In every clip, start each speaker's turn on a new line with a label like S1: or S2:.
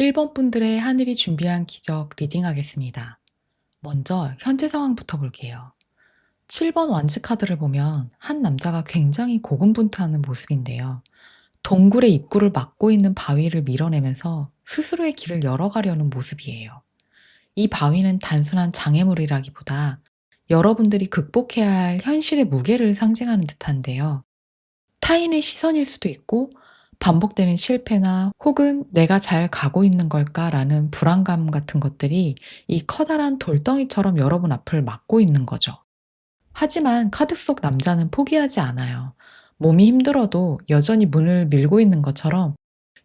S1: 1번 분들의 하늘이 준비한 기적 리딩하겠습니다. 먼저 현재 상황부터 볼게요. 7번 완즈 카드를 보면 한 남자가 굉장히 고군분투하는 모습인데요. 동굴의 입구를 막고 있는 바위를 밀어내면서 스스로의 길을 열어가려는 모습이에요. 이 바위는 단순한 장애물이라기보다 여러분들이 극복해야 할 현실의 무게를 상징하는 듯한데요. 타인의 시선일 수도 있고 반복되는 실패나 혹은 '내가 잘 가고 있는 걸까?'라는 불안감 같은 것들이 이 커다란 돌덩이처럼 여러분 앞을 막고 있는 거죠. 하지만 카드 속 남자는 포기하지 않아요. 몸이 힘들어도 여전히 문을 밀고 있는 것처럼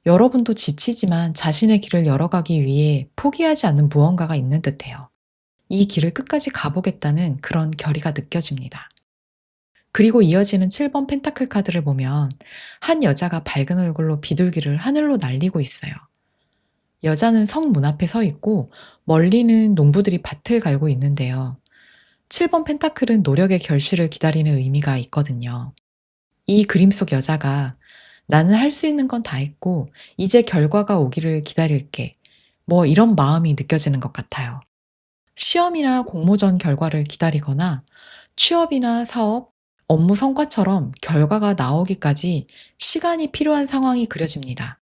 S1: 여러분도 지치지만 자신의 길을 열어가기 위해 포기하지 않는 무언가가 있는 듯해요. 이 길을 끝까지 가보겠다는 그런 결의가 느껴집니다. 그리고 이어지는 7번 펜타클 카드를 보면 한 여자가 밝은 얼굴로 비둘기를 하늘로 날리고 있어요. 여자는 성 문 앞에 서 있고 멀리는 농부들이 밭을 갈고 있는데요. 7번 펜타클은 노력의 결실을 기다리는 의미가 있거든요. 이 그림 속 여자가 나는 할 수 있는 건 다 했고 이제 결과가 오기를 기다릴게. 뭐 이런 마음이 느껴지는 것 같아요. 시험이나 공모전 결과를 기다리거나 취업이나 사업, 업무 성과처럼 결과가 나오기까지 시간이 필요한 상황이 그려집니다.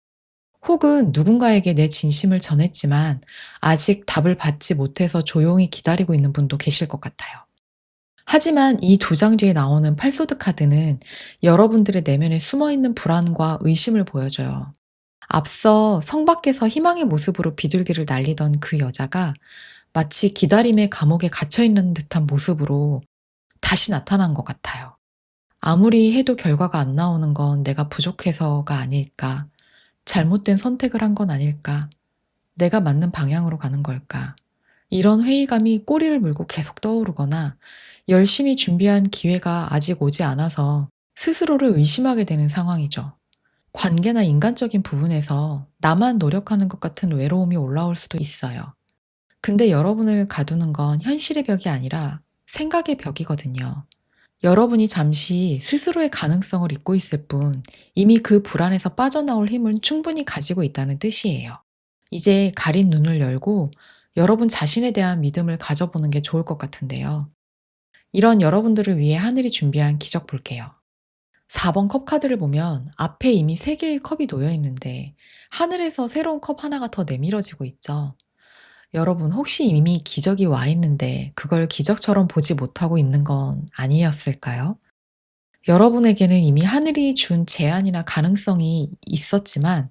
S1: 혹은 누군가에게 내 진심을 전했지만 아직 답을 받지 못해서 조용히 기다리고 있는 분도 계실 것 같아요. 하지만 이 두 장 뒤에 나오는 팔소드 카드는 여러분들의 내면에 숨어 있는 불안과 의심을 보여줘요. 앞서 성 밖에서 희망의 모습으로 비둘기를 날리던 그 여자가 마치 기다림의 감옥에 갇혀 있는 듯한 모습으로 다시 나타난 것 같아요. 아무리 해도 결과가 안 나오는 건 내가 부족해서가 아닐까? 잘못된 선택을 한 건 아닐까? 내가 맞는 방향으로 가는 걸까? 이런 회의감이 꼬리를 물고 계속 떠오르거나 열심히 준비한 기회가 아직 오지 않아서 스스로를 의심하게 되는 상황이죠. 관계나 인간적인 부분에서 나만 노력하는 것 같은 외로움이 올라올 수도 있어요. 근데 여러분을 가두는 건 현실의 벽이 아니라 생각의 벽이거든요. 여러분이 잠시 스스로의 가능성을 잊고 있을 뿐 이미 그 불안에서 빠져나올 힘은 충분히 가지고 있다는 뜻이에요. 이제 가린 눈을 열고 여러분 자신에 대한 믿음을 가져보는 게 좋을 것 같은데요. 이런 여러분들을 위해 하늘이 준비한 기적 볼게요. 4번 컵 카드를 보면 앞에 이미 3개의 컵이 놓여 있는데 하늘에서 새로운 컵 하나가 더 내밀어지고 있죠. 여러분 혹시 이미 기적이 와 있는데 그걸 기적처럼 보지 못하고 있는 건 아니었을까요? 여러분에게는 이미 하늘이 준 제안이나 가능성이 있었지만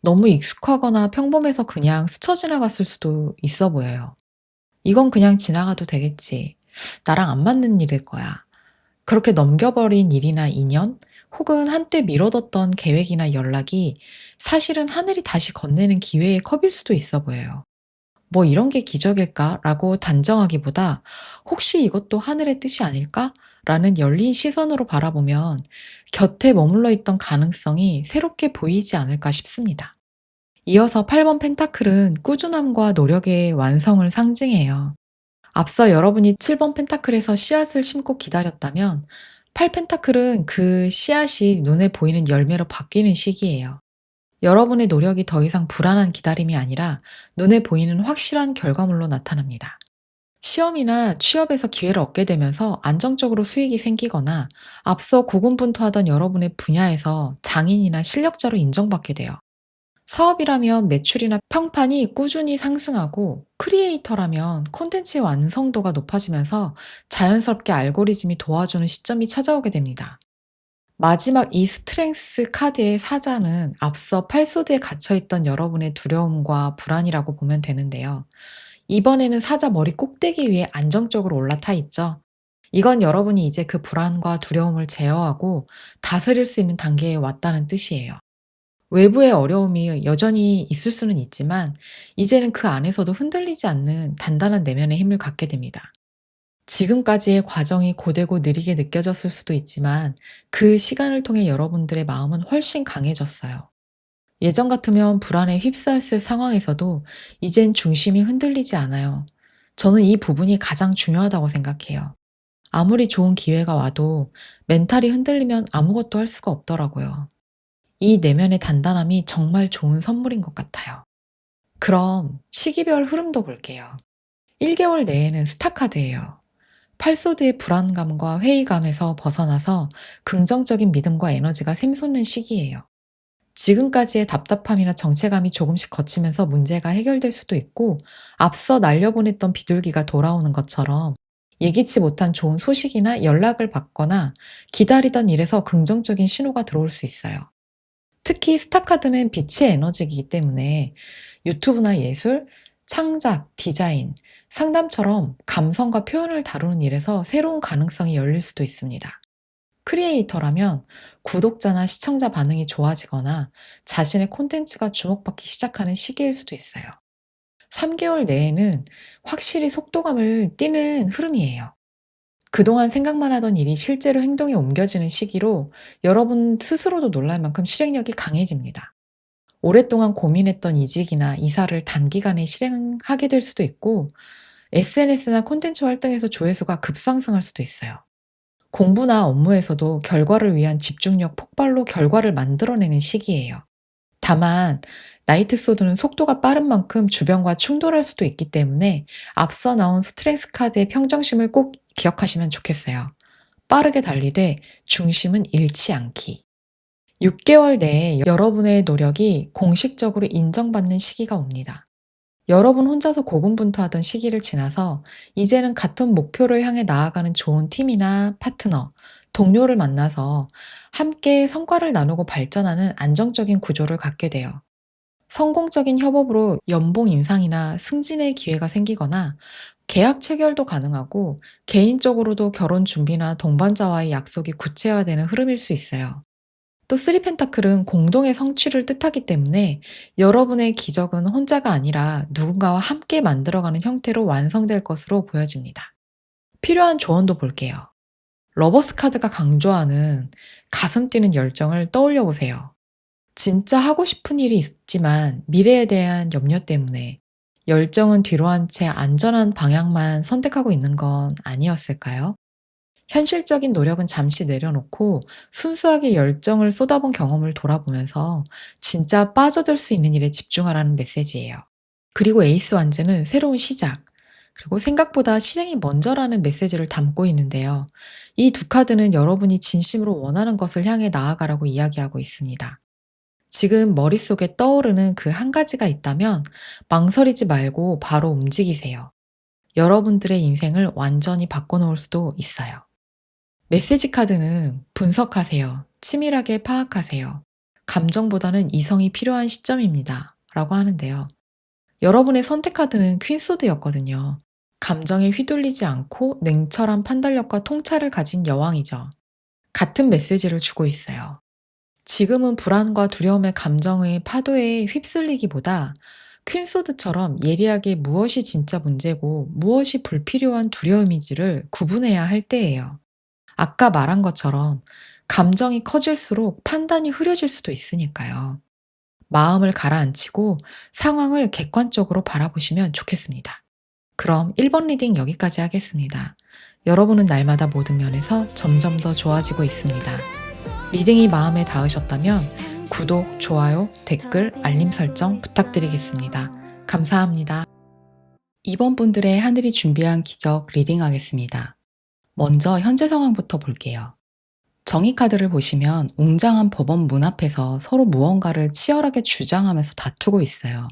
S1: 너무 익숙하거나 평범해서 그냥 스쳐 지나갔을 수도 있어 보여요. 이건 그냥 지나가도 되겠지. 나랑 안 맞는 일일 거야. 그렇게 넘겨버린 일이나 인연, 혹은 한때 미뤄뒀던 계획이나 연락이 사실은 하늘이 다시 건네는 기회의 컵일 수도 있어 보여요. 뭐 이런 게 기적일까라고 단정하기보다 혹시 이것도 하늘의 뜻이 아닐까? 라는 열린 시선으로 바라보면 곁에 머물러 있던 가능성이 새롭게 보이지 않을까 싶습니다. 이어서 8번 펜타클은 꾸준함과 노력의 완성을 상징해요. 앞서 여러분이 7번 펜타클에서 씨앗을 심고 기다렸다면 8 펜타클은 그 씨앗이 눈에 보이는 열매로 바뀌는 시기예요. 여러분의 노력이 더 이상 불안한 기다림이 아니라 눈에 보이는 확실한 결과물로 나타납니다. 시험이나 취업에서 기회를 얻게 되면서 안정적으로 수익이 생기거나 앞서 고군분투하던 여러분의 분야에서 장인이나 실력자로 인정받게 돼요. 사업이라면 매출이나 평판이 꾸준히 상승하고 크리에이터라면 콘텐츠의 완성도가 높아지면서 자연스럽게 알고리즘이 도와주는 시점이 찾아오게 됩니다. 마지막 이 스트렝스 카드의 사자는 앞서 팔소드에 갇혀있던 여러분의 두려움과 불안이라고 보면 되는데요. 이번에는 사자 머리 꼭대기 위에 안정적으로 올라타 있죠. 이건 여러분이 이제 그 불안과 두려움을 제어하고 다스릴 수 있는 단계에 왔다는 뜻이에요. 외부의 어려움이 여전히 있을 수는 있지만 이제는 그 안에서도 흔들리지 않는 단단한 내면의 힘을 갖게 됩니다. 지금까지의 과정이 고되고 느리게 느껴졌을 수도 있지만 그 시간을 통해 여러분들의 마음은 훨씬 강해졌어요. 예전 같으면 불안에 휩싸였을 상황에서도 이젠 중심이 흔들리지 않아요. 저는 이 부분이 가장 중요하다고 생각해요. 아무리 좋은 기회가 와도 멘탈이 흔들리면 아무것도 할 수가 없더라고요. 이 내면의 단단함이 정말 좋은 선물인 것 같아요. 그럼 시기별 흐름도 볼게요. 1개월 내에는 스타카드예요. 팔소드의 불안감과 회의감에서 벗어나서 긍정적인 믿음과 에너지가 샘솟는 시기예요. 지금까지의 답답함이나 정체감이 조금씩 거치면서 문제가 해결될 수도 있고, 앞서 날려보냈던 비둘기가 돌아오는 것처럼 예기치 못한 좋은 소식이나 연락을 받거나 기다리던 일에서 긍정적인 신호가 들어올 수 있어요. 특히 스타카드는 빛의 에너지이기 때문에 유튜브나 예술, 창작, 디자인, 상담처럼 감성과 표현을 다루는 일에서 새로운 가능성이 열릴 수도 있습니다. 크리에이터라면 구독자나 시청자 반응이 좋아지거나 자신의 콘텐츠가 주목받기 시작하는 시기일 수도 있어요. 3개월 내에는 확실히 속도감을 띠는 흐름이에요. 그동안 생각만 하던 일이 실제로 행동에 옮겨지는 시기로 여러분 스스로도 놀랄 만큼 실행력이 강해집니다. 오랫동안 고민했던 이직이나 이사를 단기간에 실행하게 될 수도 있고, SNS나 콘텐츠 활동에서 조회수가 급상승할 수도 있어요. 공부나 업무에서도 결과를 위한 집중력 폭발로 결과를 만들어내는 시기예요. 다만 나이트 소드는 속도가 빠른 만큼 주변과 충돌할 수도 있기 때문에 앞서 나온 스트렝스 카드의 평정심을 꼭 기억하시면 좋겠어요. 빠르게 달리되 중심은 잃지 않기. 6개월 내에 여러분의 노력이 공식적으로 인정받는 시기가 옵니다. 여러분 혼자서 고군분투하던 시기를 지나서 이제는 같은 목표를 향해 나아가는 좋은 팀이나 파트너, 동료를 만나서 함께 성과를 나누고 발전하는 안정적인 구조를 갖게 돼요. 성공적인 협업으로 연봉 인상이나 승진의 기회가 생기거나 계약 체결도 가능하고, 개인적으로도 결혼 준비나 동반자와의 약속이 구체화되는 흐름일 수 있어요. 또 쓰리 펜타클은 공동의 성취를 뜻하기 때문에 여러분의 기적은 혼자가 아니라 누군가와 함께 만들어가는 형태로 완성될 것으로 보여집니다. 필요한 조언도 볼게요. 러버스 카드가 강조하는 가슴 뛰는 열정을 떠올려 보세요. 진짜 하고 싶은 일이 있지만 미래에 대한 염려 때문에 열정은 뒤로 한 채 안전한 방향만 선택하고 있는 건 아니었을까요? 현실적인 노력은 잠시 내려놓고 순수하게 열정을 쏟아본 경험을 돌아보면서 진짜 빠져들 수 있는 일에 집중하라는 메시지예요. 그리고 에이스 완즈는 새로운 시작, 그리고 생각보다 실행이 먼저라는 메시지를 담고 있는데요. 이 두 카드는 여러분이 진심으로 원하는 것을 향해 나아가라고 이야기하고 있습니다. 지금 머릿속에 떠오르는 그 한 가지가 있다면 망설이지 말고 바로 움직이세요. 여러분들의 인생을 완전히 바꿔놓을 수도 있어요. 메시지 카드는 분석하세요. 치밀하게 파악하세요. 감정보다는 이성이 필요한 시점입니다. 라고 하는데요. 여러분의 선택 카드는 퀸소드였거든요. 감정에 휘둘리지 않고 냉철한 판단력과 통찰을 가진 여왕이죠. 같은 메시지를 주고 있어요. 지금은 불안과 두려움의 감정의 파도에 휩쓸리기보다 퀸소드처럼 예리하게 무엇이 진짜 문제고 무엇이 불필요한 두려움인지를 구분해야 할 때예요. 아까 말한 것처럼 감정이 커질수록 판단이 흐려질 수도 있으니까요. 마음을 가라앉히고 상황을 객관적으로 바라보시면 좋겠습니다. 그럼 1번 리딩 여기까지 하겠습니다. 여러분은 날마다 모든 면에서 점점 더 좋아지고 있습니다. 리딩이 마음에 닿으셨다면 구독, 좋아요, 댓글, 알림 설정 부탁드리겠습니다. 감사합니다. 이번 분들의 하늘이 준비한 기적 리딩하겠습니다. 먼저 현재 상황부터 볼게요. 정의 카드를 보시면 웅장한 법원 문 앞에서 서로 무언가를 치열하게 주장하면서 다투고 있어요.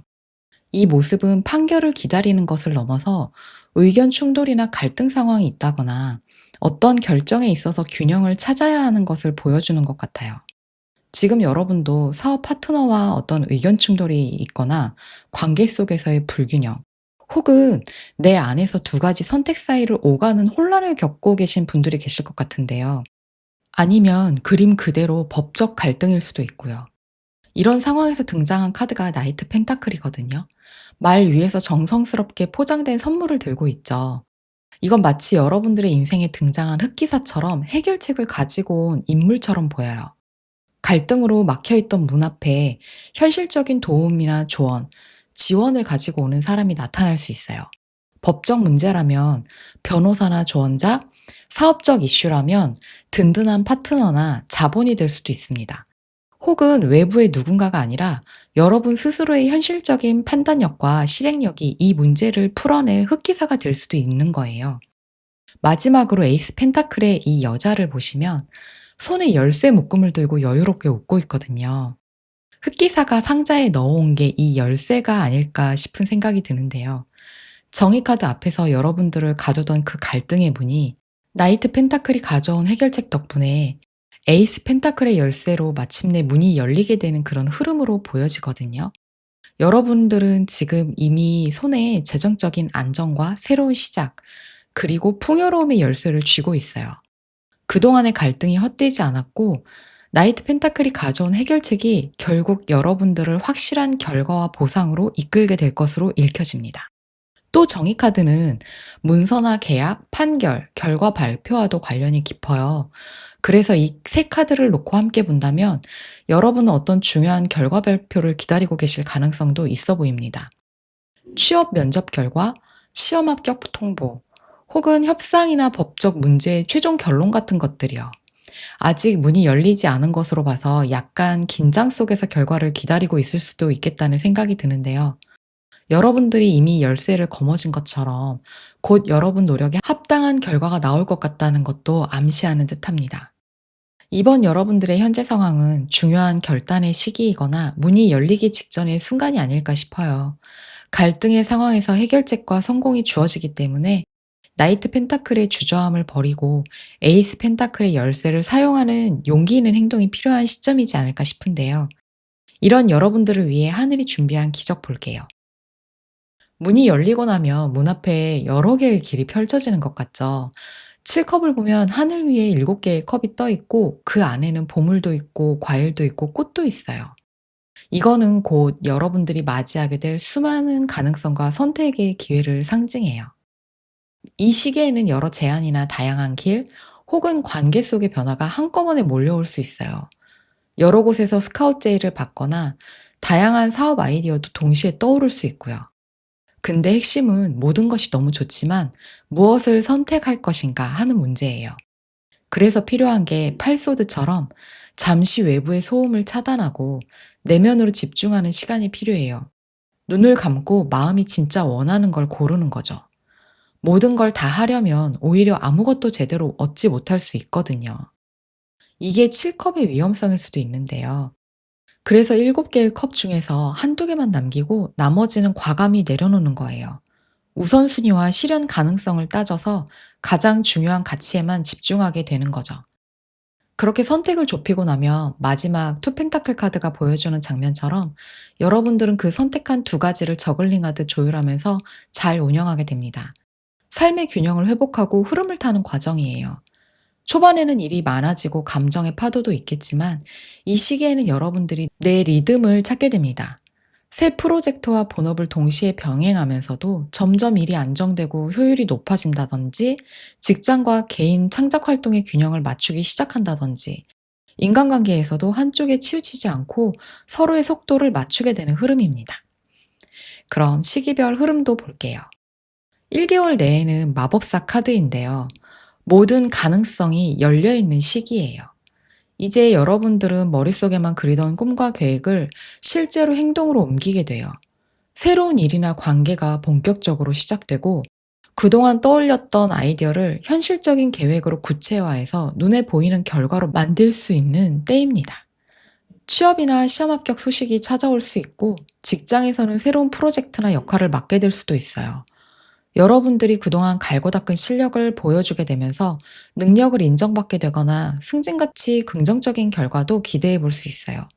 S1: 이 모습은 판결을 기다리는 것을 넘어서 의견 충돌이나 갈등 상황이 있다거나 어떤 결정에 있어서 균형을 찾아야 하는 것을 보여주는 것 같아요. 지금 여러분도 사업 파트너와 어떤 의견 충돌이 있거나 관계 속에서의 불균형, 혹은 내 안에서 두 가지 선택 사이를 오가는 혼란을 겪고 계신 분들이 계실 것 같은데요. 아니면 그림 그대로 법적 갈등일 수도 있고요. 이런 상황에서 등장한 카드가 나이트 펜타클이거든요. 말 위에서 정성스럽게 포장된 선물을 들고 있죠. 이건 마치 여러분들의 인생에 등장한 흑기사처럼 해결책을 가지고 온 인물처럼 보여요. 갈등으로 막혀있던 문 앞에 현실적인 도움이나 조언, 지원을 가지고 오는 사람이 나타날 수 있어요. 법적 문제라면 변호사나 조언자, 사업적 이슈라면 든든한 파트너나 자본이 될 수도 있습니다. 혹은 외부의 누군가가 아니라 여러분 스스로의 현실적인 판단력과 실행력이 이 문제를 풀어낼 흑기사가 될 수도 있는 거예요. 마지막으로 에이스 펜타클의 이 여자를 보시면 손에 열쇠 묶음을 들고 여유롭게 웃고 있거든요. 흑기사가 상자에 넣어온 게 이 열쇠가 아닐까 싶은 생각이 드는데요. 정의카드 앞에서 여러분들을 가두던 그 갈등의 문이 나이트 펜타클이 가져온 해결책 덕분에 에이스 펜타클의 열쇠로 마침내 문이 열리게 되는 그런 흐름으로 보여지거든요. 여러분들은 지금 이미 손에 재정적인 안정과 새로운 시작, 그리고 풍요로움의 열쇠를 쥐고 있어요. 그동안의 갈등이 헛되지 않았고, 나이트 펜타클이 가져온 해결책이 결국 여러분들을 확실한 결과와 보상으로 이끌게 될 것으로 읽혀집니다. 또 정의카드는 문서나 계약, 판결, 결과 발표와도 관련이 깊어요. 그래서 이 세 카드를 놓고 함께 본다면 여러분은 어떤 중요한 결과 발표를 기다리고 계실 가능성도 있어 보입니다. 취업 면접 결과, 시험 합격 통보, 혹은 협상이나 법적 문제의 최종 결론 같은 것들이요. 아직 문이 열리지 않은 것으로 봐서 약간 긴장 속에서 결과를 기다리고 있을 수도 있겠다는 생각이 드는데요. 여러분들이 이미 열쇠를 거머쥔 것처럼 곧 여러분 노력에 합당한 결과가 나올 것 같다는 것도 암시하는 듯합니다. 이번 여러분들의 현재 상황은 중요한 결단의 시기이거나 문이 열리기 직전의 순간이 아닐까 싶어요. 갈등의 상황에서 해결책과 성공이 주어지기 때문에 나이트 펜타클의 주저함을 버리고 에이스 펜타클의 열쇠를 사용하는 용기 있는 행동이 필요한 시점이지 않을까 싶은데요. 이런 여러분들을 위해 하늘이 준비한 기적 볼게요. 문이 열리고 나면 문 앞에 여러 개의 길이 펼쳐지는 것 같죠. 7컵을 보면 하늘 위에 7개의 컵이 떠 있고 그 안에는 보물도 있고 과일도 있고 꽃도 있어요. 이거는 곧 여러분들이 맞이하게 될 수많은 가능성과 선택의 기회를 상징해요. 이 시기에는 여러 제안이나 다양한 길 혹은 관계 속의 변화가 한꺼번에 몰려올 수 있어요. 여러 곳에서 스카우트 제의를 받거나 다양한 사업 아이디어도 동시에 떠오를 수 있고요. 근데 핵심은 모든 것이 너무 좋지만 무엇을 선택할 것인가 하는 문제예요. 그래서 필요한 게 팔소드처럼 잠시 외부의 소음을 차단하고 내면으로 집중하는 시간이 필요해요. 눈을 감고 마음이 진짜 원하는 걸 고르는 거죠. 모든 걸 다 하려면 오히려 아무것도 제대로 얻지 못할 수 있거든요. 이게 7컵의 위험성일 수도 있는데요. 그래서 7개의 컵 중에서 한두 개만 남기고 나머지는 과감히 내려놓는 거예요. 우선순위와 실현 가능성을 따져서 가장 중요한 가치에만 집중하게 되는 거죠. 그렇게 선택을 좁히고 나면 마지막 투 펜타클 카드가 보여주는 장면처럼 여러분들은 그 선택한 두 가지를 저글링하듯 조율하면서 잘 운영하게 됩니다. 삶의 균형을 회복하고 흐름을 타는 과정이에요. 초반에는 일이 많아지고 감정의 파도도 있겠지만 이 시기에는 여러분들이 내 리듬을 찾게 됩니다. 새 프로젝트와 본업을 동시에 병행하면서도 점점 일이 안정되고 효율이 높아진다든지, 직장과 개인 창작 활동의 균형을 맞추기 시작한다든지, 인간관계에서도 한쪽에 치우치지 않고 서로의 속도를 맞추게 되는 흐름입니다. 그럼 시기별 흐름도 볼게요. 1개월 내에는 마법사 카드인데요. 모든 가능성이 열려있는 시기예요. 이제 여러분들은 머릿속에만 그리던 꿈과 계획을 실제로 행동으로 옮기게 돼요. 새로운 일이나 관계가 본격적으로 시작되고 그동안 떠올렸던 아이디어를 현실적인 계획으로 구체화해서 눈에 보이는 결과로 만들 수 있는 때입니다. 취업이나 시험 합격 소식이 찾아올 수 있고 직장에서는 새로운 프로젝트나 역할을 맡게 될 수도 있어요. 여러분들이 그동안 갈고 닦은 실력을 보여주게 되면서 능력을 인정받게 되거나 승진같이 긍정적인 결과도 기대해 볼 수 있어요.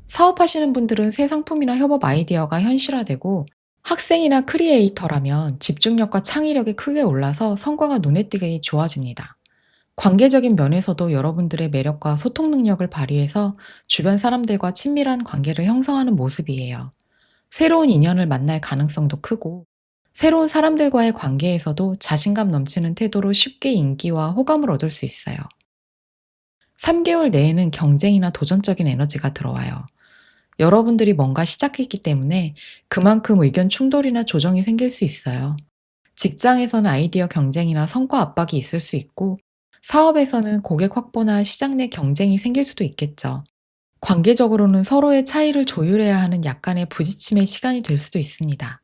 S1: 사업하시는 분들은 새 상품이나 협업 아이디어가 현실화되고, 학생이나 크리에이터라면 집중력과 창의력이 크게 올라서 성과가 눈에 띄게 좋아집니다. 관계적인 면에서도 여러분들의 매력과 소통 능력을 발휘해서 주변 사람들과 친밀한 관계를 형성하는 모습이에요. 새로운 인연을 만날 가능성도 크고, 새로운 사람들과의 관계에서도 자신감 넘치는 태도로 쉽게 인기와 호감을 얻을 수 있어요. 3개월 내에는 경쟁이나 도전적인 에너지가 들어와요. 여러분들이 뭔가 시작했기 때문에 그만큼 의견 충돌이나 조정이 생길 수 있어요. 직장에서는 아이디어 경쟁이나 성과 압박이 있을 수 있고, 사업에서는 고객 확보나 시장 내 경쟁이 생길 수도 있겠죠. 관계적으로는 서로의 차이를 조율해야 하는 약간의 부딪힘의 시간이 될 수도 있습니다.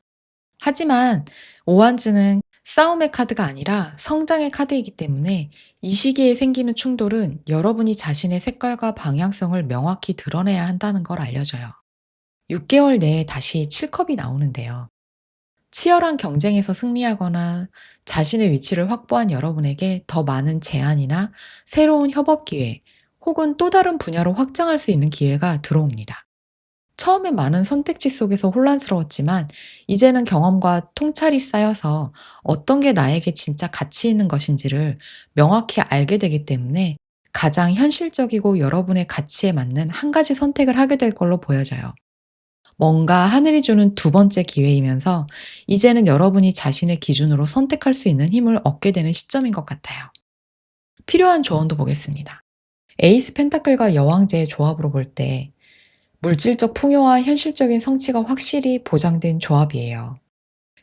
S1: 하지만 오한즈는 싸움의 카드가 아니라 성장의 카드이기 때문에 이 시기에 생기는 충돌은 여러분이 자신의 색깔과 방향성을 명확히 드러내야 한다는 걸 알려줘요. 6개월 내에 다시 7컵이 나오는데요. 치열한 경쟁에서 승리하거나 자신의 위치를 확보한 여러분에게 더 많은 제안이나 새로운 협업 기회 혹은 또 다른 분야로 확장할 수 있는 기회가 들어옵니다. 처음엔 많은 선택지 속에서 혼란스러웠지만 이제는 경험과 통찰이 쌓여서 어떤 게 나에게 진짜 가치 있는 것인지를 명확히 알게 되기 때문에 가장 현실적이고 여러분의 가치에 맞는 한 가지 선택을 하게 될 걸로 보여져요. 뭔가 하늘이 주는 두 번째 기회이면서 이제는 여러분이 자신의 기준으로 선택할 수 있는 힘을 얻게 되는 시점인 것 같아요. 필요한 조언도 보겠습니다. 에이스 펜타클과 여왕제의 조합으로 볼 때 물질적 풍요와 현실적인 성취가 확실히 보장된 조합이에요.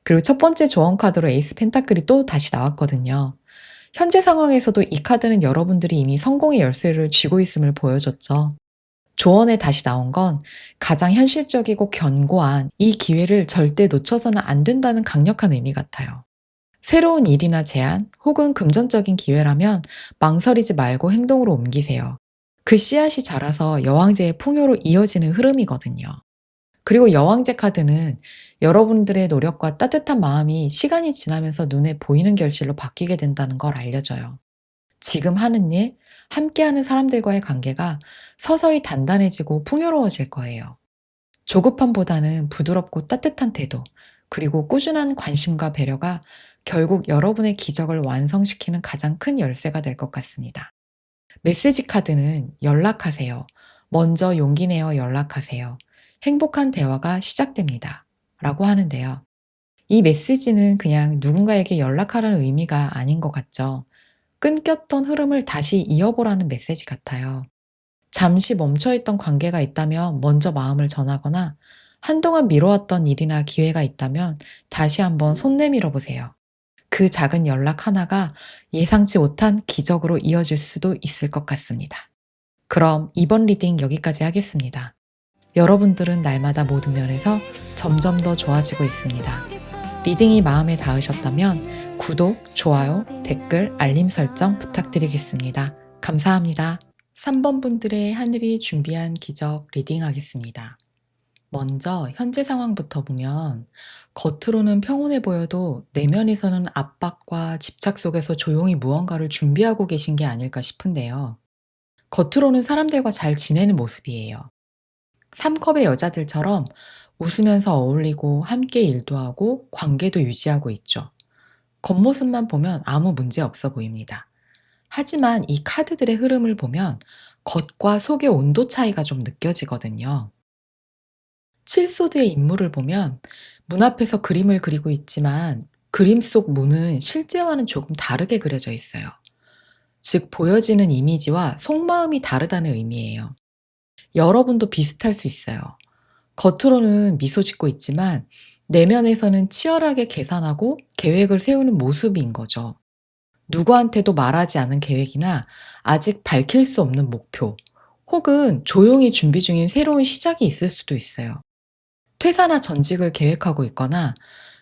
S1: 그리고 첫 번째 조언 카드로 에이스 펜타클이 또 다시 나왔거든요. 현재 상황에서도 이 카드는 여러분들이 이미 성공의 열쇠를 쥐고 있음을 보여줬죠. 조언에 다시 나온 건 가장 현실적이고 견고한 이 기회를 절대 놓쳐서는 안 된다는 강력한 의미 같아요. 새로운 일이나 제안 혹은 금전적인 기회라면 망설이지 말고 행동으로 옮기세요. 그 씨앗이 자라서 여왕제의 풍요로 이어지는 흐름이거든요. 그리고 여왕제 카드는 여러분들의 노력과 따뜻한 마음이 시간이 지나면서 눈에 보이는 결실로 바뀌게 된다는 걸 알려줘요. 지금 하는 일, 함께하는 사람들과의 관계가 서서히 단단해지고 풍요로워질 거예요. 조급함보다는 부드럽고 따뜻한 태도, 그리고 꾸준한 관심과 배려가 결국 여러분의 기적을 완성시키는 가장 큰 열쇠가 될 것 같습니다. 메시지 카드는 연락하세요. 먼저 용기 내어 연락하세요. 행복한 대화가 시작됩니다. 라고 하는데요. 이 메시지는 그냥 누군가에게 연락하라는 의미가 아닌 것 같죠. 끊겼던 흐름을 다시 이어보라는 메시지 같아요. 잠시 멈춰있던 관계가 있다면 먼저 마음을 전하거나 한동안 미뤄왔던 일이나 기회가 있다면 다시 한번 손 내밀어 보세요. 그 작은 연락 하나가 예상치 못한 기적으로 이어질 수도 있을 것 같습니다. 그럼 이번 리딩 여기까지 하겠습니다. 여러분들은 날마다 모든 면에서 점점 더 좋아지고 있습니다. 리딩이 마음에 닿으셨다면 구독, 좋아요, 댓글, 알림 설정 부탁드리겠습니다. 감사합니다. 3번 분들의 하늘이 준비한 기적 리딩하겠습니다. 먼저 현재 상황부터 보면 겉으로는 평온해 보여도 내면에서는 압박과 집착 속에서 조용히 무언가를 준비하고 계신 게 아닐까 싶은데요. 겉으로는 사람들과 잘 지내는 모습이에요. 3컵의 여자들처럼 웃으면서 어울리고 함께 일도 하고 관계도 유지하고 있죠. 겉모습만 보면 아무 문제 없어 보입니다. 하지만 이 카드들의 흐름을 보면 겉과 속의 온도 차이가 좀 느껴지거든요. 칠소드의 인물을 보면 문 앞에서 그림을 그리고 있지만 그림 속 문은 실제와는 조금 다르게 그려져 있어요. 즉, 보여지는 이미지와 속마음이 다르다는 의미예요. 여러분도 비슷할 수 있어요. 겉으로는 미소 짓고 있지만 내면에서는 치열하게 계산하고 계획을 세우는 모습인 거죠. 누구한테도 말하지 않은 계획이나 아직 밝힐 수 없는 목표, 혹은 조용히 준비 중인 새로운 시작이 있을 수도 있어요. 퇴사나 전직을 계획하고 있거나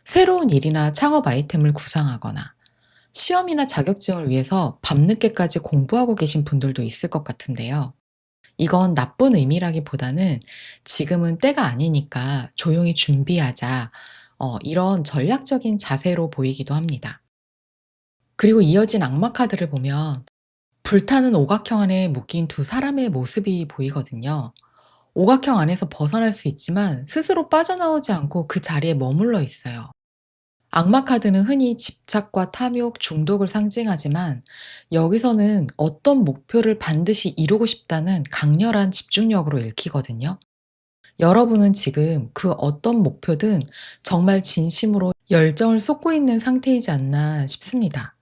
S1: 새로운 일이나 창업 아이템을 구상하거나 시험이나 자격증을 위해서 밤늦게까지 공부하고 계신 분들도 있을 것 같은데요. 이건 나쁜 의미라기보다는 지금은 때가 아니니까 조용히 준비하자, 이런 전략적인 자세로 보이기도 합니다. 그리고 이어진 악마 카드를 보면 불타는 오각형 안에 묶인 두 사람의 모습이 보이거든요. 오각형 안에서 벗어날 수 있지만 스스로 빠져나오지 않고 그 자리에 머물러 있어요. 악마 카드는 흔히 집착과 탐욕, 중독을 상징하지만 여기서는 어떤 목표를 반드시 이루고 싶다는 강렬한 집중력으로 읽히거든요. 여러분은 지금 그 어떤 목표든 정말 진심으로 열정을 쏟고 있는 상태이지 않나 싶습니다.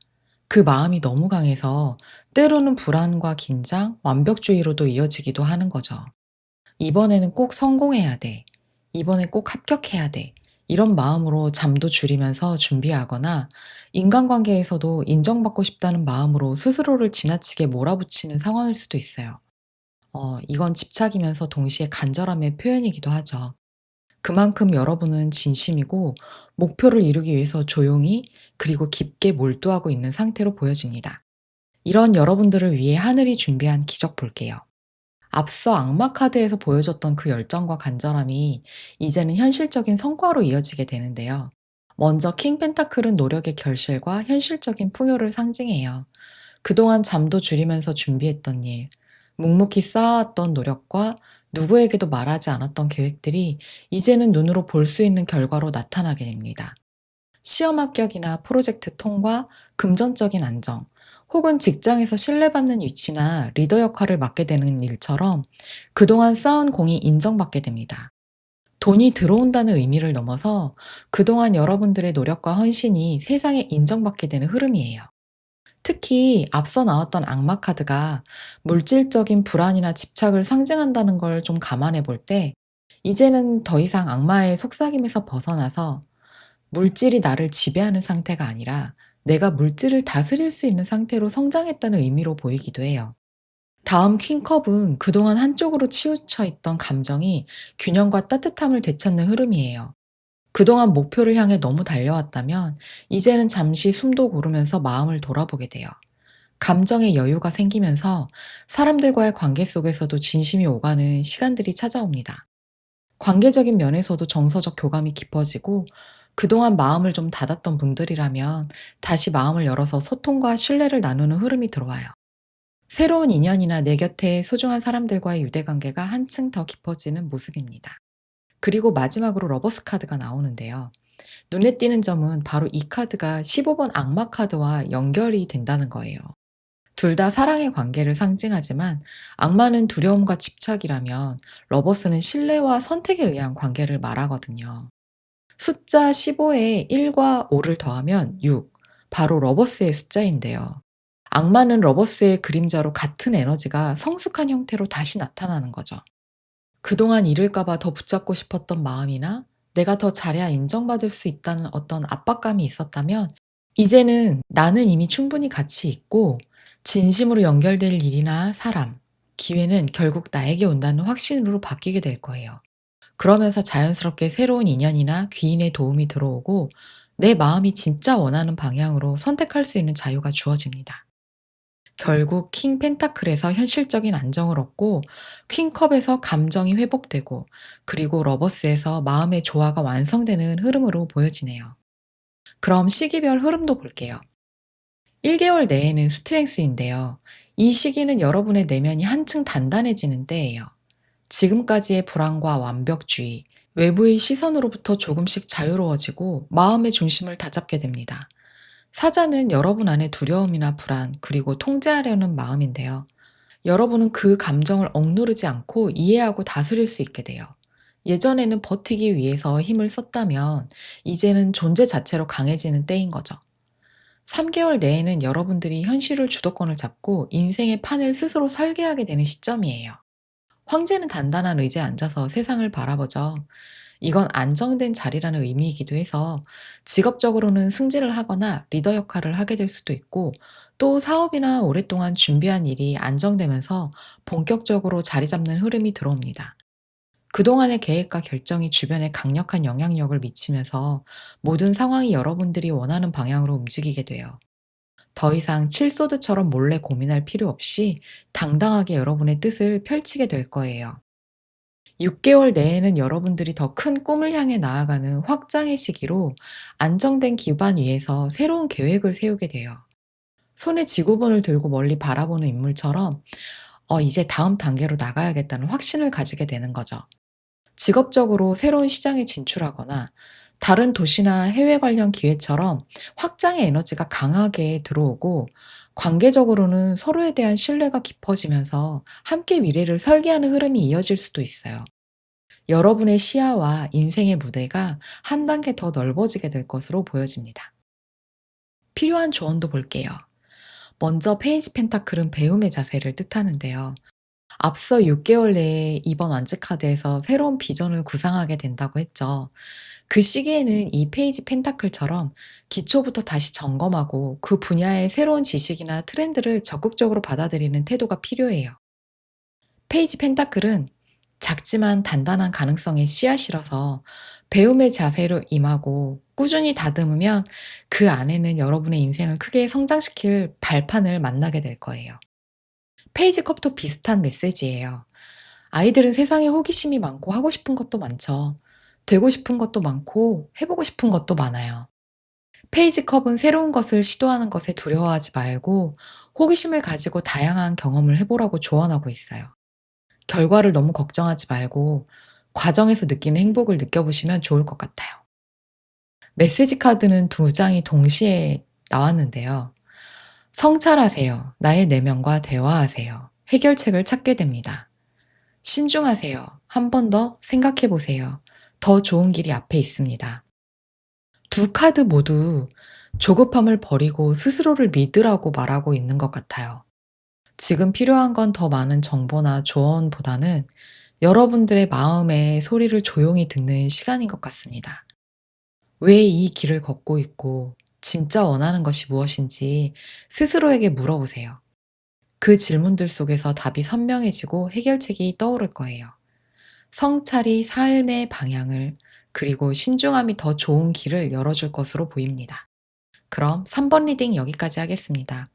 S1: 그 마음이 너무 강해서 때로는 불안과 긴장, 완벽주의로도 이어지기도 하는 거죠. 이번에는 꼭 성공해야 돼. 이번에 꼭 합격해야 돼. 이런 마음으로 잠도 줄이면서 준비하거나 인간관계에서도 인정받고 싶다는 마음으로 스스로를 지나치게 몰아붙이는 상황일 수도 있어요. 이건 집착이면서 동시에 간절함의 표현이기도 하죠. 그만큼 여러분은 진심이고 목표를 이루기 위해서 조용히 그리고 깊게 몰두하고 있는 상태로 보여집니다. 이런 여러분들을 위해 하늘이 준비한 기적 볼게요. 앞서 악마 카드에서 보여줬던 그 열정과 간절함이 이제는 현실적인 성과로 이어지게 되는데요. 먼저 킹 펜타클은 노력의 결실과 현실적인 풍요를 상징해요. 그동안 잠도 줄이면서 준비했던 일, 묵묵히 쌓아왔던 노력과 누구에게도 말하지 않았던 계획들이 이제는 눈으로 볼 수 있는 결과로 나타나게 됩니다. 시험 합격이나 프로젝트 통과, 금전적인 안정, 혹은 직장에서 신뢰받는 위치나 리더 역할을 맡게 되는 일처럼 그동안 쌓은 공이 인정받게 됩니다. 돈이 들어온다는 의미를 넘어서 그동안 여러분들의 노력과 헌신이 세상에 인정받게 되는 흐름이에요. 특히 앞서 나왔던 악마 카드가 물질적인 불안이나 집착을 상징한다는 걸 좀 감안해 볼 때, 이제는 더 이상 악마의 속삭임에서 벗어나서 물질이 나를 지배하는 상태가 아니라 내가 물질을 다스릴 수 있는 상태로 성장했다는 의미로 보이기도 해요. 다음 퀸컵은 그동안 한쪽으로 치우쳐 있던 감정이 균형과 따뜻함을 되찾는 흐름이에요. 그동안 목표를 향해 너무 달려왔다면 이제는 잠시 숨도 고르면서 마음을 돌아보게 돼요. 감정의 여유가 생기면서 사람들과의 관계 속에서도 진심이 오가는 시간들이 찾아옵니다. 관계적인 면에서도 정서적 교감이 깊어지고 그동안 마음을 좀 닫았던 분들이라면 다시 마음을 열어서 소통과 신뢰를 나누는 흐름이 들어와요. 새로운 인연이나 내 곁에 소중한 사람들과의 유대관계가 한층 더 깊어지는 모습입니다. 그리고 마지막으로 러버스 카드가 나오는데요. 눈에 띄는 점은 바로 이 카드가 15번 악마 카드와 연결이 된다는 거예요. 둘 다 사랑의 관계를 상징하지만 악마는 두려움과 집착이라면 러버스는 신뢰와 선택에 의한 관계를 말하거든요. 숫자 15에 1과 5를 더하면 6, 바로 러버스의 숫자인데요. 악마는 러버스의 그림자로 같은 에너지가 성숙한 형태로 다시 나타나는 거죠. 그동안 잃을까봐 더 붙잡고 싶었던 마음이나 내가 더 잘해야 인정받을 수 있다는 어떤 압박감이 있었다면 이제는 나는 이미 충분히 가치 있고 진심으로 연결될 일이나 사람, 기회는 결국 나에게 온다는 확신으로 바뀌게 될 거예요. 그러면서 자연스럽게 새로운 인연이나 귀인의 도움이 들어오고 내 마음이 진짜 원하는 방향으로 선택할 수 있는 자유가 주어집니다. 결국 킹 펜타클에서 현실적인 안정을 얻고 퀸컵에서 감정이 회복되고 그리고 러버스에서 마음의 조화가 완성되는 흐름으로 보여지네요. 그럼 시기별 흐름도 볼게요. 1개월 내에는 스트렝스인데요. 이 시기는 여러분의 내면이 한층 단단해지는 때예요. 지금까지의 불안과 완벽주의, 외부의 시선으로부터 조금씩 자유로워지고 마음의 중심을 다잡게 됩니다. 사자는 여러분 안의 두려움이나 불안, 그리고 통제하려는 마음인데요. 여러분은 그 감정을 억누르지 않고 이해하고 다스릴 수 있게 돼요. 예전에는 버티기 위해서 힘을 썼다면 이제는 존재 자체로 강해지는 때인 거죠. 3개월 내에는 여러분들이 현실을 주도권을 잡고 인생의 판을 스스로 설계하게 되는 시점이에요. 황제는 단단한 의지에 앉아서 세상을 바라보죠. 이건 안정된 자리라는 의미이기도 해서 직업적으로는 승진을 하거나 리더 역할을 하게 될 수도 있고 또 사업이나 오랫동안 준비한 일이 안정되면서 본격적으로 자리 잡는 흐름이 들어옵니다. 그동안의 계획과 결정이 주변에 강력한 영향력을 미치면서 모든 상황이 여러분들이 원하는 방향으로 움직이게 돼요. 더 이상 칠소드처럼 몰래 고민할 필요 없이 당당하게 여러분의 뜻을 펼치게 될 거예요. 6개월 내에는 여러분들이 더 큰 꿈을 향해 나아가는 확장의 시기로 안정된 기반 위에서 새로운 계획을 세우게 돼요. 손에 지구본을 들고 멀리 바라보는 인물처럼 이제 다음 단계로 나가야겠다는 확신을 가지게 되는 거죠. 직업적으로 새로운 시장에 진출하거나 다른 도시나 해외 관련 기회처럼 확장의 에너지가 강하게 들어오고 관계적으로는 서로에 대한 신뢰가 깊어지면서 함께 미래를 설계하는 흐름이 이어질 수도 있어요. 여러분의 시야와 인생의 무대가 한 단계 더 넓어지게 될 것으로 보여집니다. 필요한 조언도 볼게요. 먼저 페이지 펜타클은 배움의 자세를 뜻하는데요. 앞서 6개월 내에 이번 완즈 카드에서 새로운 비전을 구상하게 된다고 했죠. 그 시기에는 이 페이지 펜타클처럼 기초부터 다시 점검하고 그 분야의 새로운 지식이나 트렌드를 적극적으로 받아들이는 태도가 필요해요. 페이지 펜타클은 작지만 단단한 가능성의 씨앗이라서 배움의 자세로 임하고 꾸준히 다듬으면 그 안에는 여러분의 인생을 크게 성장시킬 발판을 만나게 될 거예요. 페이지 컵도 비슷한 메시지예요. 아이들은 세상에 호기심이 많고 하고 싶은 것도 많죠. 되고 싶은 것도 많고 해보고 싶은 것도 많아요. 페이지 컵은 새로운 것을 시도하는 것에 두려워하지 말고 호기심을 가지고 다양한 경험을 해보라고 조언하고 있어요. 결과를 너무 걱정하지 말고 과정에서 느끼는 행복을 느껴보시면 좋을 것 같아요. 메시지 카드는 두 장이 동시에 나왔는데요. 성찰하세요. 나의 내면과 대화하세요. 해결책을 찾게 됩니다. 신중하세요. 한 번 더 생각해 보세요. 더 좋은 길이 앞에 있습니다. 두 카드 모두 조급함을 버리고 스스로를 믿으라고 말하고 있는 것 같아요. 지금 필요한 건 더 많은 정보나 조언보다는 여러분들의 마음의 소리를 조용히 듣는 시간인 것 같습니다. 왜 이 길을 걷고 있고 진짜 원하는 것이 무엇인지 스스로에게 물어보세요. 그 질문들 속에서 답이 선명해지고 해결책이 떠오를 거예요. 성찰이 삶의 방향을 그리고 신중함이 더 좋은 길을 열어줄 것으로 보입니다. 그럼 3번 리딩 여기까지 하겠습니다.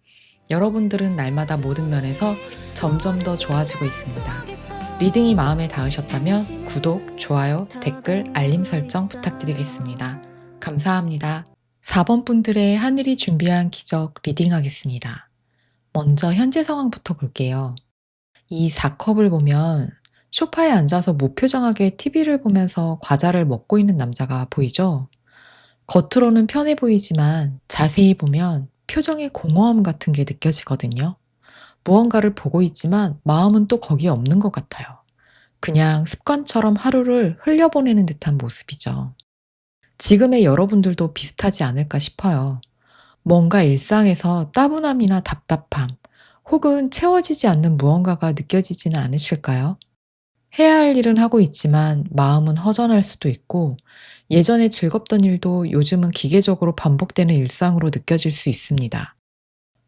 S1: 여러분들은 날마다 모든 면에서 점점 더 좋아지고 있습니다. 리딩이 마음에 닿으셨다면 구독, 좋아요, 댓글, 알림 설정 부탁드리겠습니다. 감사합니다. 4번 분들의 하늘이 준비한 기적 리딩하겠습니다. 먼저 현재 상황부터 볼게요. 이 4컵을 보면 소파에 앉아서 무표정하게 TV를 보면서 과자를 먹고 있는 남자가 보이죠? 겉으로는 편해 보이지만 자세히 보면 표정에 공허함 같은 게 느껴지거든요. 무언가를 보고 있지만 마음은 또 거기에 없는 것 같아요. 그냥 습관처럼 하루를 흘려보내는 듯한 모습이죠. 지금의 여러분들도 비슷하지 않을까 싶어요. 뭔가 일상에서 따분함이나 답답함, 혹은 채워지지 않는 무언가가 느껴지지는 않으실까요? 해야 할 일은 하고 있지만 마음은 허전할 수도 있고 예전에 즐겁던 일도 요즘은 기계적으로 반복되는 일상으로 느껴질 수 있습니다.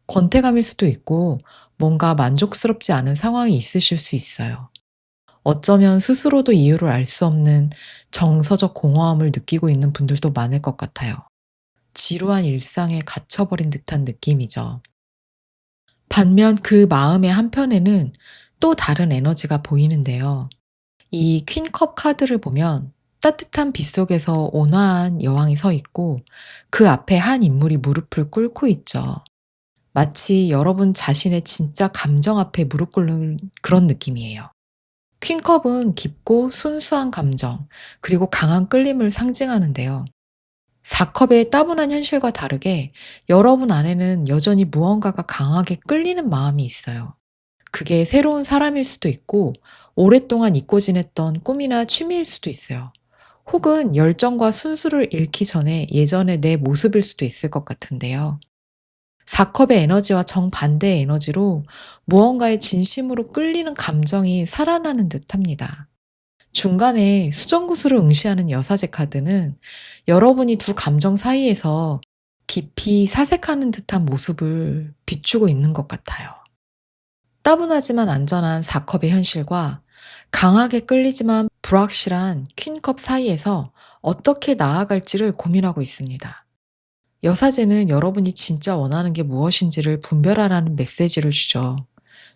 S1: 권태감일 수도 있고 뭔가 만족스럽지 않은 상황이 있으실 수 있어요. 어쩌면 스스로도 이유를 알 수 없는 정서적 공허함을 느끼고 있는 분들도 많을 것 같아요. 지루한 일상에 갇혀버린 듯한 느낌이죠. 반면 그 마음의 한편에는 또 다른 에너지가 보이는데요. 이 퀸컵 카드를 보면 따뜻한 빛 속에서 온화한 여왕이 서 있고 그 앞에 한 인물이 무릎을 꿇고 있죠. 마치 여러분 자신의 진짜 감정 앞에 무릎 꿇는 그런 느낌이에요. 퀸컵은 깊고 순수한 감정, 그리고 강한 끌림을 상징하는데요. 4컵의 따분한 현실과 다르게 여러분 안에는 여전히 무언가가 강하게 끌리는 마음이 있어요. 그게 새로운 사람일 수도 있고 오랫동안 잊고 지냈던 꿈이나 취미일 수도 있어요. 혹은 열정과 순수를 잃기 전에 예전의 내 모습일 수도 있을 것 같은데요. 4컵의 에너지와 정반대의 에너지로 무언가에 진심으로 끌리는 감정이 살아나는 듯합니다. 중간에 수정구슬을 응시하는 여사제 카드는 여러분이 두 감정 사이에서 깊이 사색하는 듯한 모습을 비추고 있는 것 같아요. 따분하지만 안전한 4컵의 현실과 강하게 끌리지만 불확실한 퀸컵 사이에서 어떻게 나아갈지를 고민하고 있습니다. 여사제는 여러분이 진짜 원하는 게 무엇인지를 분별하라는 메시지를 주죠.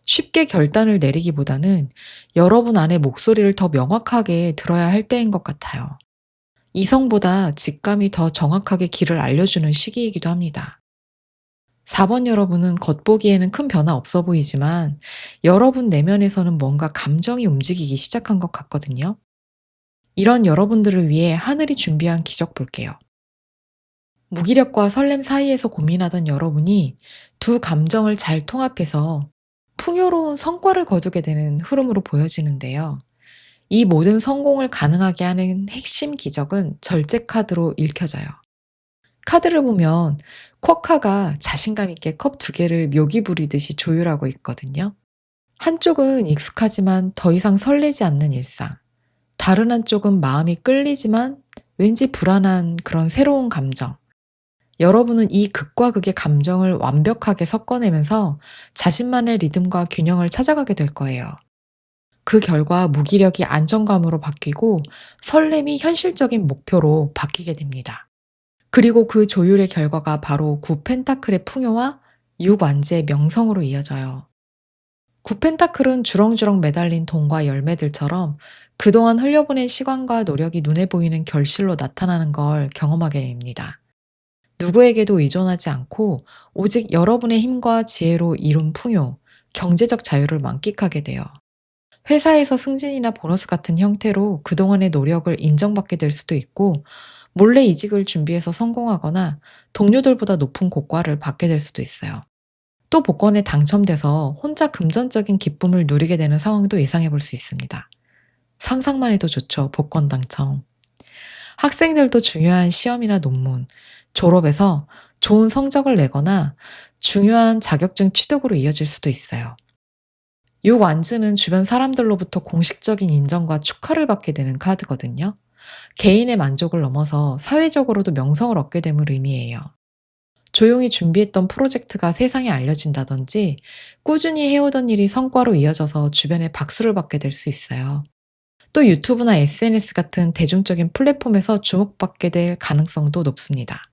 S1: 쉽게 결단을 내리기보다는 여러분 안의 목소리를 더 명확하게 들어야 할 때인 것 같아요. 이성보다 직감이 더 정확하게 길을 알려주는 시기이기도 합니다. 4번 여러분은 겉보기에는 큰 변화 없어 보이지만 여러분 내면에서는 뭔가 감정이 움직이기 시작한 것 같거든요. 이런 여러분들을 위해 하늘이 준비한 기적 볼게요. 무기력과 설렘 사이에서 고민하던 여러분이 두 감정을 잘 통합해서 풍요로운 성과를 거두게 되는 흐름으로 보여지는데요. 이 모든 성공을 가능하게 하는 핵심 기적은 절제 카드로 읽혀져요. 카드를 보면 쿼카가 자신감 있게 컵 두 개를 묘기 부리듯이 조율하고 있거든요. 한쪽은 익숙하지만 더 이상 설레지 않는 일상. 다른 한쪽은 마음이 끌리지만 왠지 불안한 그런 새로운 감정. 여러분은 이 극과 극의 감정을 완벽하게 섞어내면서 자신만의 리듬과 균형을 찾아가게 될 거예요. 그 결과 무기력이 안정감으로 바뀌고 설렘이 현실적인 목표로 바뀌게 됩니다. 그리고 그 조율의 결과가 바로 구 펜타클의 풍요와 육 완제의 명성으로 이어져요. 구 펜타클은 주렁주렁 매달린 돈과 열매들처럼 그동안 흘려보낸 시간과 노력이 눈에 보이는 결실로 나타나는 걸 경험하게 됩니다. 누구에게도 의존하지 않고 오직 여러분의 힘과 지혜로 이룬 풍요, 경제적 자유를 만끽하게 돼요. 회사에서 승진이나 보너스 같은 형태로 그동안의 노력을 인정받게 될 수도 있고, 몰래 이직을 준비해서 성공하거나 동료들보다 높은 고과를 받게 될 수도 있어요. 또 복권에 당첨돼서 혼자 금전적인 기쁨을 누리게 되는 상황도 예상해 볼 수 있습니다. 상상만 해도 좋죠, 복권 당첨. 학생들도 중요한 시험이나 논문, 졸업에서 좋은 성적을 내거나 중요한 자격증 취득으로 이어질 수도 있어요. 육완즈는 주변 사람들로부터 공식적인 인정과 축하를 받게 되는 카드거든요. 개인의 만족을 넘어서 사회적으로도 명성을 얻게 됨을 의미해요. 조용히 준비했던 프로젝트가 세상에 알려진다든지 꾸준히 해오던 일이 성과로 이어져서 주변에 박수를 받게 될 수 있어요. 또 유튜브나 SNS 같은 대중적인 플랫폼에서 주목받게 될 가능성도 높습니다.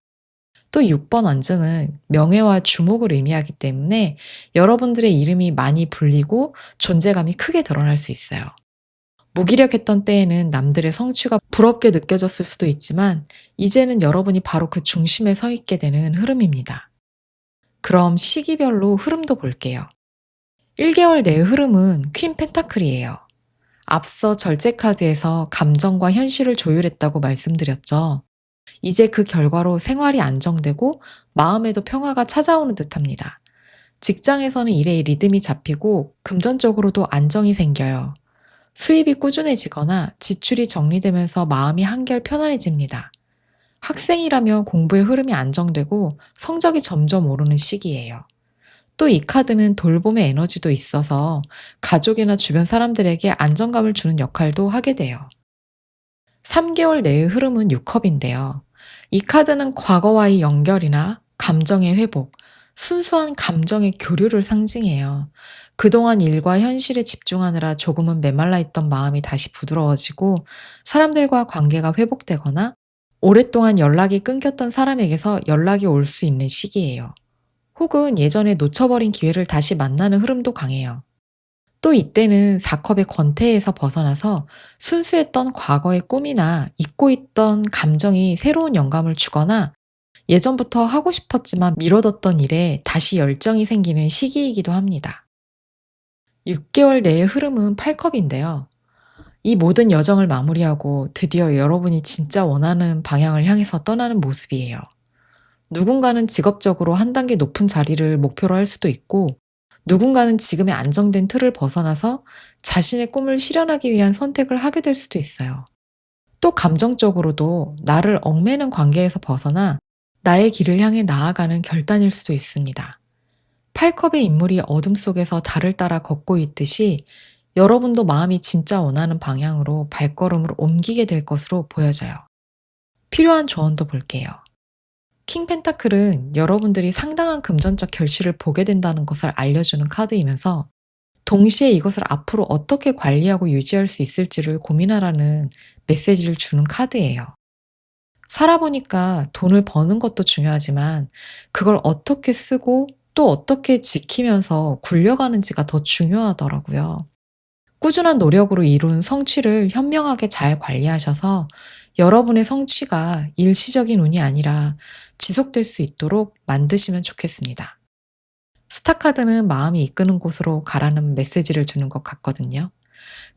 S1: 또 6번 완즈는 명예와 주목을 의미하기 때문에 여러분들의 이름이 많이 불리고 존재감이 크게 드러날 수 있어요. 무기력했던 때에는 남들의 성취가 부럽게 느껴졌을 수도 있지만, 이제는 여러분이 바로 그 중심에 서 있게 되는 흐름입니다. 그럼 시기별로 흐름도 볼게요. 1개월 내의 흐름은 퀸 펜타클이에요. 앞서 절제 카드에서 감정과 현실을 조율했다고 말씀드렸죠. 이제 그 결과로 생활이 안정되고 마음에도 평화가 찾아오는 듯합니다. 직장에서는 일의 리듬이 잡히고 금전적으로도 안정이 생겨요. 수입이 꾸준해지거나 지출이 정리되면서 마음이 한결 편안해집니다. 학생이라면 공부의 흐름이 안정되고 성적이 점점 오르는 시기예요. 또 이 카드는 돌봄의 에너지도 있어서 가족이나 주변 사람들에게 안정감을 주는 역할도 하게 돼요. 3개월 내의 흐름은 6컵인데요. 이 카드는 과거와의 연결이나 감정의 회복, 순수한 감정의 교류를 상징해요. 그동안 일과 현실에 집중하느라 조금은 메말라 있던 마음이 다시 부드러워지고, 사람들과 관계가 회복되거나 오랫동안 연락이 끊겼던 사람에게서 연락이 올 수 있는 시기예요. 혹은 예전에 놓쳐버린 기회를 다시 만나는 흐름도 강해요. 또 이때는 4컵의 권태에서 벗어나서 순수했던 과거의 꿈이나 잊고 있던 감정이 새로운 영감을 주거나, 예전부터 하고 싶었지만 미뤄뒀던 일에 다시 열정이 생기는 시기이기도 합니다. 6개월 내의 흐름은 8컵인데요. 이 모든 여정을 마무리하고 드디어 여러분이 진짜 원하는 방향을 향해서 떠나는 모습이에요. 누군가는 직업적으로 한 단계 높은 자리를 목표로 할 수도 있고, 누군가는 지금의 안정된 틀을 벗어나서 자신의 꿈을 실현하기 위한 선택을 하게 될 수도 있어요. 또 감정적으로도 나를 얽매는 관계에서 벗어나 나의 길을 향해 나아가는 결단일 수도 있습니다. 8컵의 인물이 어둠 속에서 달을 따라 걷고 있듯이 여러분도 마음이 진짜 원하는 방향으로 발걸음을 옮기게 될 것으로 보여져요. 필요한 조언도 볼게요. 킹 펜타클은 여러분들이 상당한 금전적 결실을 보게 된다는 것을 알려주는 카드이면서, 동시에 이것을 앞으로 어떻게 관리하고 유지할 수 있을지를 고민하라는 메시지를 주는 카드예요. 살아보니까 돈을 버는 것도 중요하지만 그걸 어떻게 쓰고 또 어떻게 지키면서 굴려가는지가 더 중요하더라고요. 꾸준한 노력으로 이룬 성취를 현명하게 잘 관리하셔서 여러분의 성취가 일시적인 운이 아니라 지속될 수 있도록 만드시면 좋겠습니다. 스타카드는 마음이 이끄는 곳으로 가라는 메시지를 주는 것 같거든요.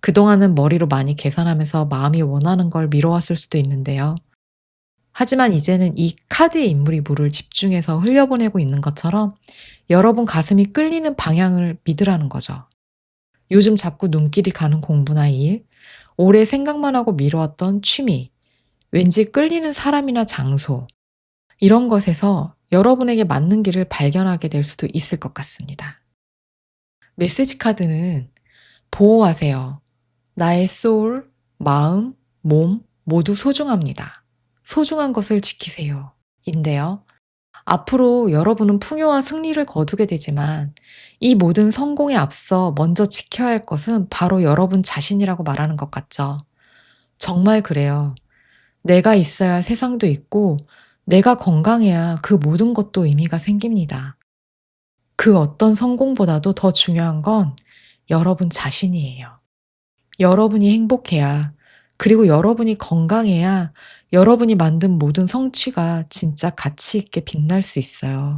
S1: 그동안은 머리로 많이 계산하면서 마음이 원하는 걸 미뤄왔을 수도 있는데요. 하지만 이제는 이 카드의 인물이 물을 집중해서 흘려보내고 있는 것처럼 여러분 가슴이 끌리는 방향을 믿으라는 거죠. 요즘 자꾸 눈길이 가는 공부나 일, 오래 생각만 하고 미뤄왔던 취미, 왠지 끌리는 사람이나 장소, 이런 것에서 여러분에게 맞는 길을 발견하게 될 수도 있을 것 같습니다. 메시지 카드는 보호하세요. 나의 소울, 마음, 몸 모두 소중합니다. 소중한 것을 지키세요. 인데요. 앞으로 여러분은 풍요와 승리를 거두게 되지만 이 모든 성공에 앞서 먼저 지켜야 할 것은 바로 여러분 자신이라고 말하는 것 같죠. 정말 그래요. 내가 있어야 세상도 있고 내가 건강해야 그 모든 것도 의미가 생깁니다. 그 어떤 성공보다도 더 중요한 건 여러분 자신이에요. 여러분이 행복해야, 그리고 여러분이 건강해야 여러분이 만든 모든 성취가 진짜 가치 있게 빛날 수 있어요.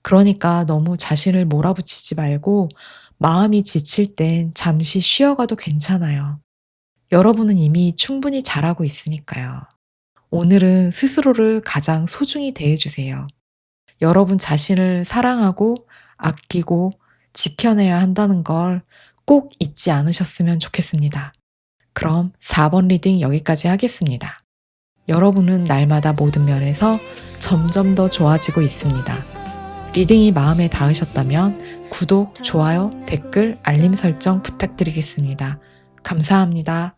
S1: 그러니까 너무 자신을 몰아붙이지 말고 마음이 지칠 땐 잠시 쉬어가도 괜찮아요. 여러분은 이미 충분히 잘하고 있으니까요. 오늘은 스스로를 가장 소중히 대해주세요. 여러분 자신을 사랑하고 아끼고 지켜내야 한다는 걸 꼭 잊지 않으셨으면 좋겠습니다. 그럼 4번 리딩 여기까지 하겠습니다. 여러분은 날마다 모든 면에서 점점 더 좋아지고 있습니다. 리딩이 마음에 닿으셨다면 구독, 좋아요, 댓글, 알림 설정 부탁드리겠습니다. 감사합니다.